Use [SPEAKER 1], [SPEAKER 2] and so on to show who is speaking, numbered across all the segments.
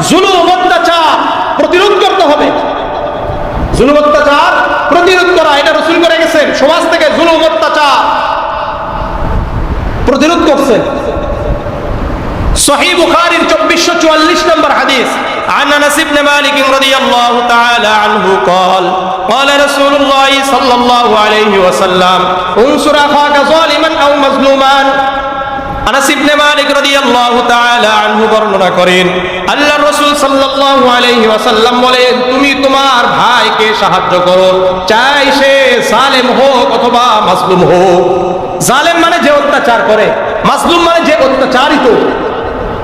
[SPEAKER 1] জুলুম অত্যাচার প্রতিরোধ করতে হবে। জুলুম অত্যাচার প্রতিরোধ করা, এটা রাসূল করে গেছেন। সমাজ থেকে জুলুম অত্যাচার প্রতিরোধ করছেন। সহিহ বুখারীর 2444 নম্বর হাদিস, عن انس بن مالك رضي الله تعالى عنه قال قال رسول الله صلى الله عليه وسلم انصر اخاك ظالما او مظلوما। আনাস ইবনে মালিক রাদিয়াল্লাহু তাআলা আনহু বর্ণনা করেন, আল্লাহর রাসূল সাল্লাল্লাহু আলাইহি ওয়াসাল্লাম বলেন, তুমি তোমার ভাইকে সাহায্য করো, চাই সে জালেম হোক অথবা মাজলুম হোক। জালেম মানে যে অত্যাচার করে, মাজলুম মানে যে অত্যাচারিত।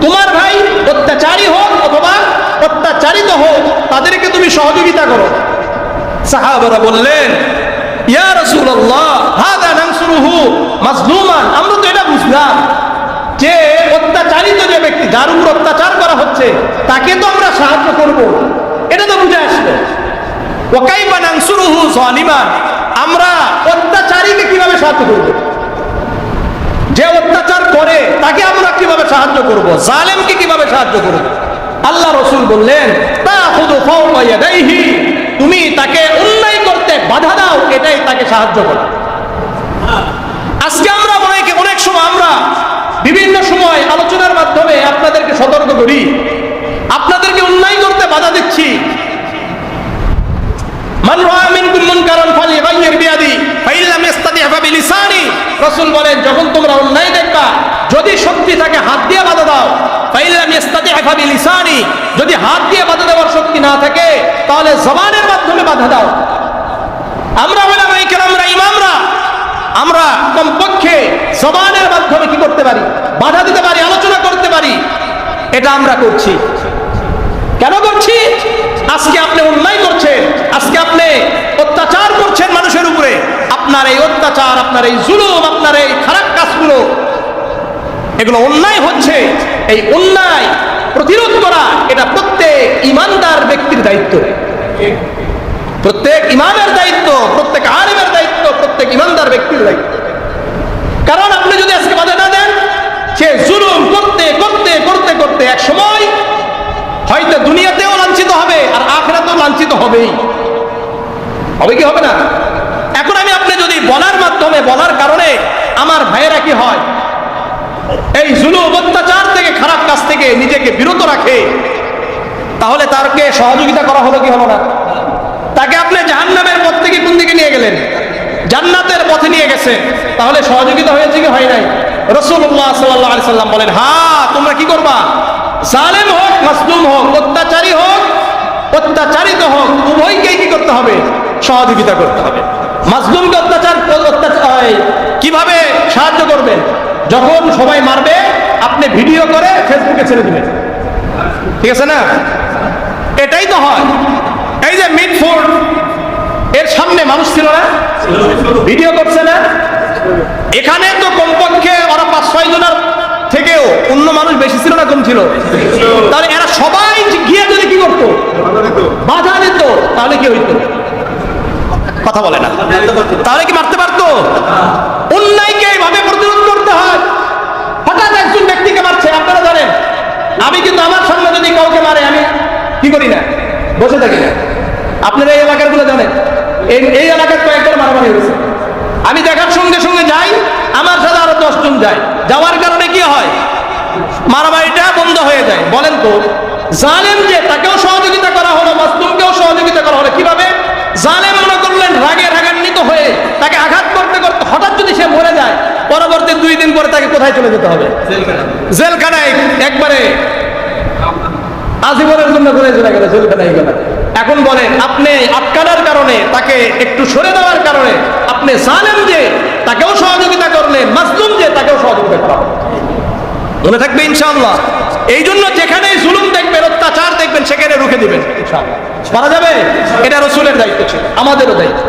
[SPEAKER 1] তোমার ভাই অত্যাচারী হোক অথবা অত্যাচারিত হোক, তাদেরকে তুমি সহযোগিতা করো। সাহাবারা বললেন, ইয়া রাসূলুল্লাহ হাদা নানসুরুহু মাজলুমান। আমরা তো এটা বুঝলাম যে অত্যাচারিত যে ব্যক্তি, যার উপর অত্যাচার করা হচ্ছে, তাকে তো আমরা সাহায্য করব, এটা তো বুঝে আসলো। ওয়া কাইফা নানসুরুহু যালিমান, আমরা অত্যাচারীকে কিভাবে সাহায্য করব? যে অত্যাচার করে তাকে আমরা কিভাবে সাহায্য করব? জালেমকে কিভাবে সাহায্য করব? আল্লাহ রাসূল বললেন, তাখুযু ফাওকা ইয়াদাইহি, তুমি তাকে অন্যায় করতে বাধা দাও, এটাই তাকে সাহায্য করে। আজকে আমরা অনেক সময় আমরা বিভিন্ন সময় আলোচনার মাধ্যমে আপনাদেরকে সতর্ক করি, আপনাদেরকে অন্যায় করতে বাধা দিচ্ছি। মান রাআ মিনকুম মুনকারান ফালিগাইয়ির বিয়াদি ফাইন লাম ইস্তাতি' ফাবিলিসানি। রাসূল বলেন, যখন তোমরা অন্যায় দেখবা, যদি শক্তি থাকে হাত দিয়ে বাধা দাও। ফাইন লাম ইস্তাতি' ফাবিলিসানি, যদি হাত দিয়ে বাধা দেওয়ার শক্তি না থাকে, তাহলে জবানের মাধ্যমে বাধা দাও। আমরা উলামায়ে কেরামরা, ইমামরা, আমরা কমপক্ষে জবানের মাধ্যমে কি করতে পারি? বাধা দিতে পারি, আলোচনা করতে পারি। এটা আমরা করছি। কেন করছি? আজকে আপনি অন্যায় করছেন, আজকে আপনি অত্যাচার করছেন মানুষের উপরে। আপনার এই অত্যাচার, আপনার এই জুলুম, আপনার এই খারাপ কাজগুলো, এগুলো অন্যায় হচ্ছে। এই অন্যায় প্রতিরোধ করা, এটা প্রত্যেক ইমানদার ব্যক্তির দায়িত্ব, প্রত্যেক ইমামের দায়িত্ব, প্রত্যেক আলেমের দায়িত্ব, প্রত্যেক ইমানদার ব্যক্তির দায়িত্ব। কারণ আপনি যদি আজকে বাধা না দেন, সে জুলুম করতে করতে করতে করতে এক সময় হয়তো দুনিয়াতেও লাঞ্ছিত হবে আর আখিরাতেও লাঞ্ছিত হবেই। হবে কি হবে না? এখন আপনি যদি বলার মাধ্যমে, বলার কারণে আমার ভাইয়েরা কি হয়, এই জুলুম অত্যাচার থেকে, খারাপ কাজ থেকে নিজেকে বিরত রাখে, তাহলে তারকে সহযোগিতা করা হলো কি হলো না? তাকে আপনি জাহান্নামের পথ থেকে কোন দিকে নিয়ে গেলেন? জান্নাতের পথে নিয়ে গেছে। তাহলে সহযোগিতা হয়েছে কি হয় নাই? রাসূলুল্লাহ সাল্লাল্লাহু আলাইহি সাল্লাম বলেন, হ্যাঁ, তোমরা কি করবা? জালেম হোক, মাজলুম হোক, অত্যাচারী হোক, অত্যাচারিত হোক, উভয়কেই কি করতে হবে? সহযোগিতা করতে হবে। মাজলুমকে কিভাবে সাহায্য করবেন? যখন সবাই মারবে, আপনি ভিডিও করে ফেসবুকে ছেড়ে দিবেন, ঠিক আছে না? এটাই তো হয়। এই যে মিটফোর্ড, এর সামনে মানুষ ছিল না, ভিডিও করছে না? এখানে তো কমপক্ষে ওরা 5-6 জনের থেকেও অন্য মানুষ বেশি ছিল না কম ছিল? তাহলে এরা সবাই গিয়ে যদি কি করতো? বাধা দিত, তাহলে কি হইতো? কথা বলে না। তাহলে কি মারতে পারতো? অন্যায়কে এইভাবে প্রতিরোধ করতে হয়। হঠাৎ একজন ব্যক্তিকে মারছে, আপনারা জানেন, আমি কিন্তু আমার সামনে যদি কাউকে মারে, আমি কি করি না? বসে থাকি না। আপনারা এই এলাকার গুলো জানেন, এই এলাকার কয়েকবার মারামারি হয়েছে। আমি দেখার সঙ্গে সঙ্গে যাই, আমার সাথে আরো 10 জন যায়। যাওয়ার কারণে কি হয়? মারামারিটা বন্ধ হয়ে যায়। বলেন তো, জালেম যে, তাকেও সহযোগিতা করা হলো, মাজলুমকেও সহযোগিতা করা হলো। কিভাবে? জালেম মনে করলেন রাগে রাগান্বিত হয়ে তাকে আঘাত করতে করতে হঠাৎ যদি সে মরে যায়, পরবর্তী 2 দিন পরে তাকে কোথায় চলে যেতে হবে? জেলখানায়, একবারে আজীবনের জন্য করে চলে গেল জেলখানায় গেল। এখন বলেন, আপনি আটকানোর কারণে, তাকে একটু সরে দেওয়ার কারণে আপনি জালেম যে, তাকেও সহযোগিতা করলেন, মাজলুম যে, তাকেও সহযোগিতা করা হবে। মনে থাকবে ইনশাআল্লাহ। এই জন্য যেখানে জুলুম দেখবেন, অত্যাচার দেখবেন, সেখানে রুখে দিবেন ইনশাআল্লাহ। পারা যাবে? এটা রাসূলের দায়িত্ব ছিল, আমাদেরও দায়িত্ব।